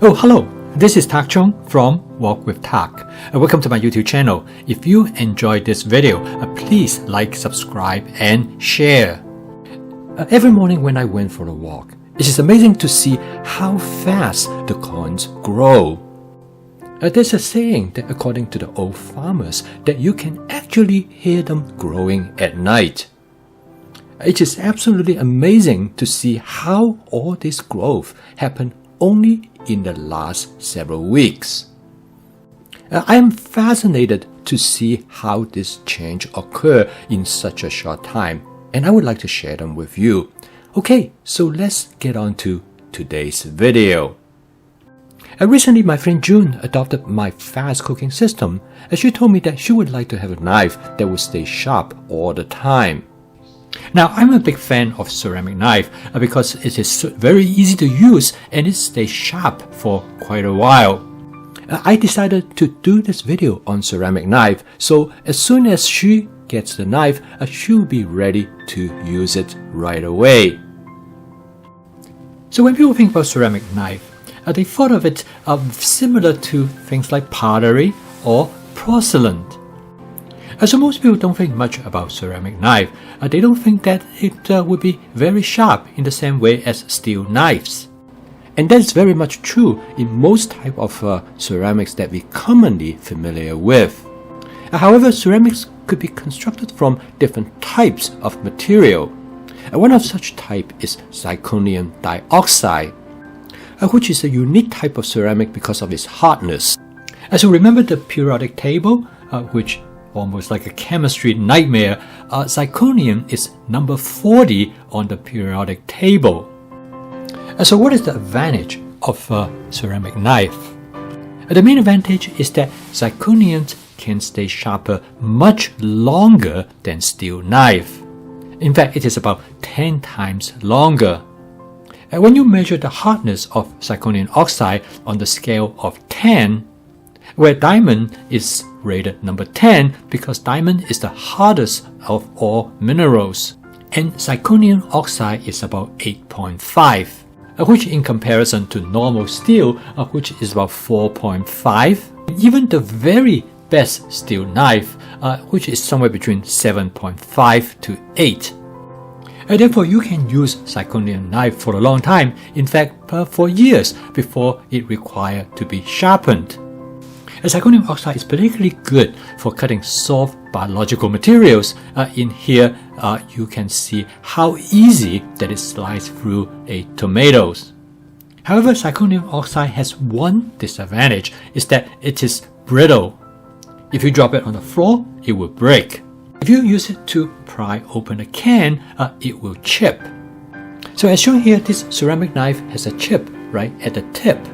Oh, hello! This is Tak Chong from Walk with Tak. Welcome to my YouTube channel. If you enjoyed this video, please like, subscribe, and share. Every morning when I went for a walk, it is amazing to see how fast the corns grow. There's a saying that according to the old farmers, that you can actually hear them growing at night. It is absolutely amazing to see how all this growth happened only in the last several weeks. I am fascinated to see how this change occurred in such a short time, and I would like to share them with you. Okay, so let's get on to today's video. Recently, my friend June adopted my fast cooking system, as she told me that she would like to have a knife that would stay sharp all the time. Now, I'm a big fan of ceramic knife because it is very easy to use and it stays sharp for quite a while. I decided to do this video on ceramic knife, so as soon as she gets the knife, she'll be ready to use it right away. So when people think about ceramic knife, they thought of it similar to things like pottery or porcelain. So most people don't think much about ceramic knife. They don't think that it would be very sharp in the same way as steel knives. And that's very much true in most type of ceramics that we're commonly familiar with. However, ceramics could be constructed from different types of material. One of such type is zirconium dioxide, which is a unique type of ceramic because of its hardness. So remember the periodic table, which almost like a chemistry nightmare, zirconium is number 40 on the periodic table. So what is the advantage of a ceramic knife? The main advantage is that zirconium can stay sharper much longer than steel knife. In fact, it is about 10 times longer. When you measure the hardness of zirconium oxide on the scale of 10, where diamond is rated number 10 because diamond is the hardest of all minerals, and zirconium oxide is about 8.5, which in comparison to normal steel, which is about 4.5, even the very best steel knife, which is somewhere between 7.5 to 8. Therefore, you can use zirconium knife for a long time, in fact for years before it required to be sharpened. Zirconium oxide is particularly good for cutting soft biological materials. In here, you can see how easy that it slides through a tomatoes. However, zirconium oxide has one disadvantage, is that it is brittle. If you drop it on the floor, it will break. If you use it to pry open a can, it will chip. So as shown here, this ceramic knife has a chip right at the tip.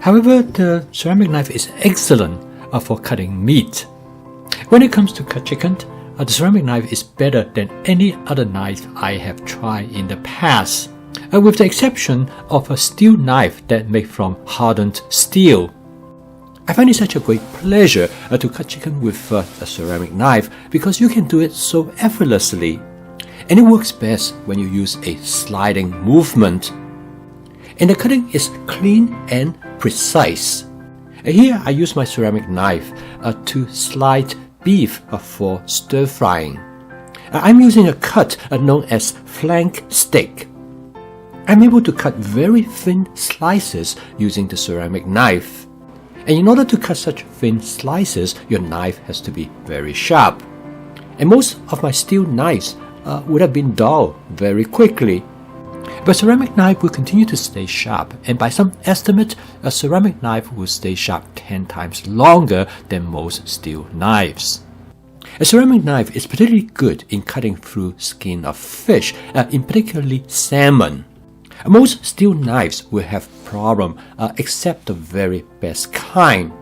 However, the ceramic knife is excellent for cutting meat. When it comes to cut chicken, the ceramic knife is better than any other knife I have tried in the past, with the exception of a steel knife that made from hardened steel. I find it such a great pleasure to cut chicken with a ceramic knife because you can do it so effortlessly. And it works best when you use a sliding movement. And the cutting is clean and precise. Here I use my ceramic knife to slide beef for stir frying. I'm using a cut known as flank steak. I'm able to cut very thin slices using the ceramic knife. And in order to cut such thin slices, your knife has to be very sharp. And most of my steel knives would have been dull very quickly. But ceramic knife will continue to stay sharp, and by some estimate, a ceramic knife will stay sharp 10 times longer than most steel knives. A ceramic knife is particularly good in cutting through skin of fish, in particularly salmon. Most steel knives will have problem except the very best kind.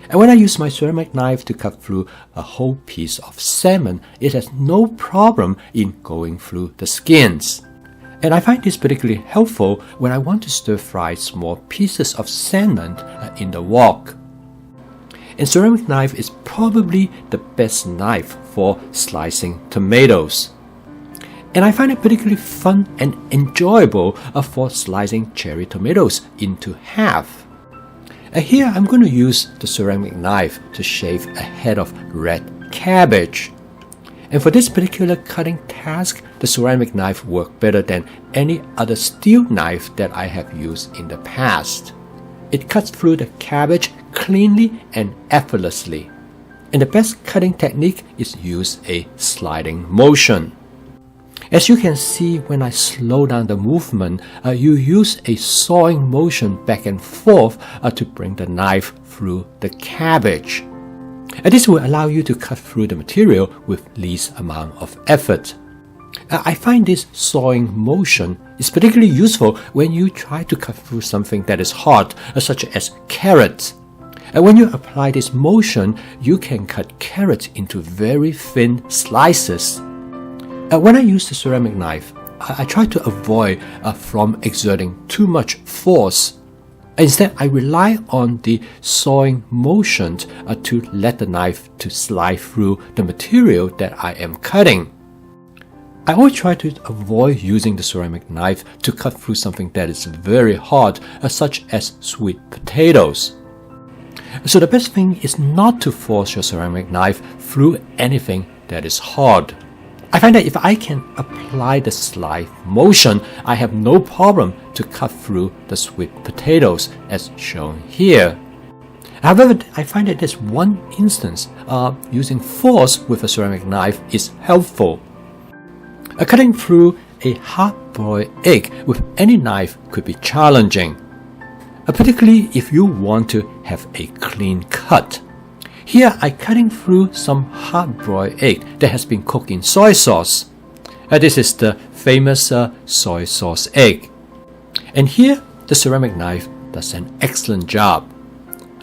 And when I use my ceramic knife to cut through a whole piece of salmon, it has no problem in going through the skins. And I find this particularly helpful when I want to stir fry small pieces of salmon in the wok. And ceramic knife is probably the best knife for slicing tomatoes. And I find it particularly fun and enjoyable for slicing cherry tomatoes into half. Here I'm going to use the ceramic knife to shave a head of red cabbage. And for this particular cutting task, the ceramic knife worked better than any other steel knife that I have used in the past. It cuts through the cabbage cleanly and effortlessly. And the best cutting technique is use a sliding motion. As you can see, when I slow down the movement, you use a sawing motion back and forth to bring the knife through the cabbage. This will allow you to cut through the material with least amount of effort. I find this sawing motion is particularly useful when you try to cut through something that is hard, such as carrots. When you apply this motion, you can cut carrots into very thin slices. When I use the ceramic knife, I try to avoid from exerting too much force. Instead, I rely on the sawing motion to let the knife to slide through the material that I am cutting. I always try to avoid using the ceramic knife to cut through something that is very hard, such as sweet potatoes. So the best thing is not to force your ceramic knife through anything that is hard. I find that if I can apply the slide motion, I have no problem to cut through the sweet potatoes as shown here. However, I find that there's one instance using force with a ceramic knife is helpful. Cutting through a hard-boiled egg with any knife could be challenging, particularly if you want to have a clean cut. Here I'm cutting through some hard-boiled egg that has been cooked in soy sauce. This is the famous soy sauce egg. And here the ceramic knife does an excellent job.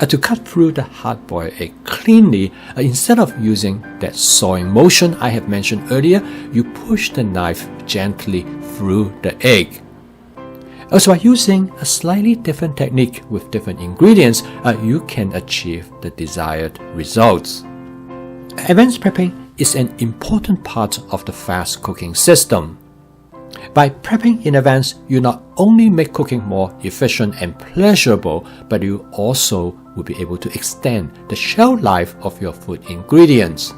To cut through the hard-boiled egg cleanly, instead of using that sawing motion I have mentioned earlier, you push the knife gently through the egg. Also, by using a slightly different technique with different ingredients, you can achieve the desired results. Advanced prepping is an important part of the fast cooking system. By prepping in advance, you not only make cooking more efficient and pleasurable, but you also will be able to extend the shelf life of your food ingredients.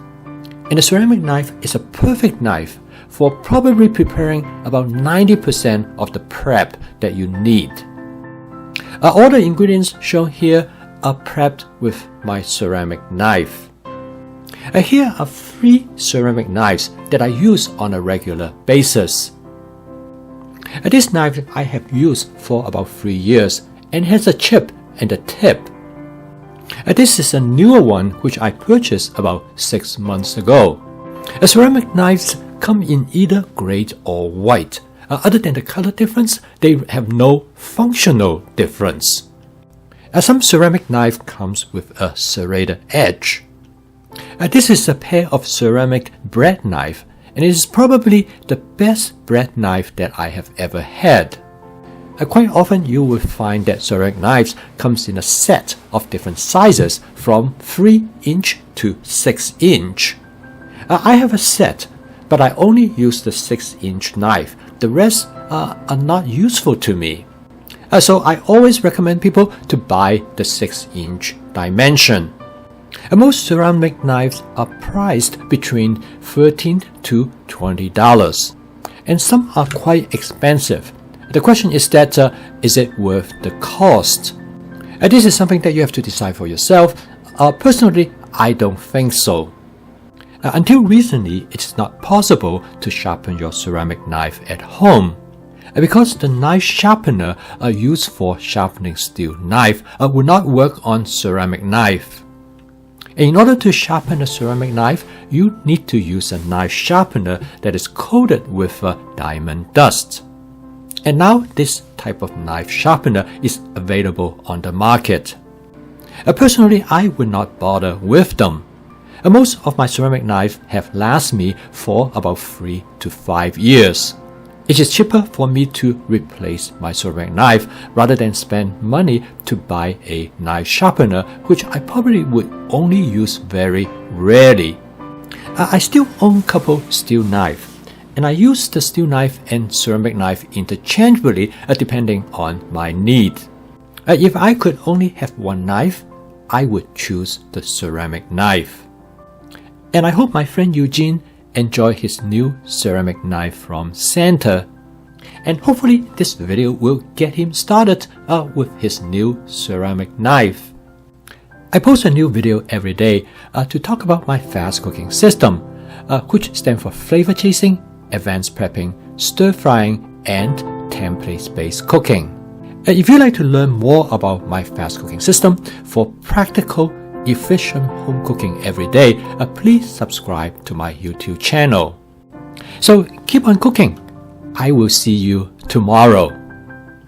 And the ceramic knife is a perfect knife for probably preparing about 90% of the prep that you need. All the ingredients shown here are prepped with my ceramic knife. Here are 3 ceramic knives that I use on a regular basis. This knife I have used for about 3 years and has a chip in the tip. This is a newer one which I purchased about 6 months ago. Ceramic knives come in either gray or white. Other than the color difference, they have no functional difference. Some ceramic knife comes with a serrated edge. This is a pair of ceramic bread knife, and it is probably the best bread knife that I have ever had. Quite often you will find that ceramic knives comes in a set of different sizes from 3" to 6". I have a set, but I only use the 6" knife. The rest are not useful to me. So I always recommend people to buy the 6" dimension. Most ceramic knives are priced between $13 to $20, and some are quite expensive. The question is that, is it worth the cost? This is something that you have to decide for yourself. Personally, I don't think so. Until recently, it's not possible to sharpen your ceramic knife at home, because the knife sharpener used for sharpening steel knife will not work on ceramic knife. In order to sharpen a ceramic knife, you need to use a knife sharpener that is coated with diamond dust. And now this type of knife sharpener is available on the market. Personally, I would not bother with them. Most of my ceramic knives have lasted me for about 3 to 5 years. It is cheaper for me to replace my ceramic knife rather than spend money to buy a knife sharpener, which I probably would only use very rarely. I still own a couple steel knives, and I use the steel knife and ceramic knife interchangeably depending on my need. If I could only have one knife, I would choose the ceramic knife. And I hope my friend Eugene enjoyed his new ceramic knife from Santa. And hopefully this video will get him started with his new ceramic knife. I post a new video every day to talk about my fast cooking system, which stands for flavor chasing, advanced prepping, stir frying, and template-based cooking. If you'd like to learn more about my fast cooking system for practical, efficient home cooking every day, please subscribe to my YouTube channel. So keep on cooking. I will see you tomorrow.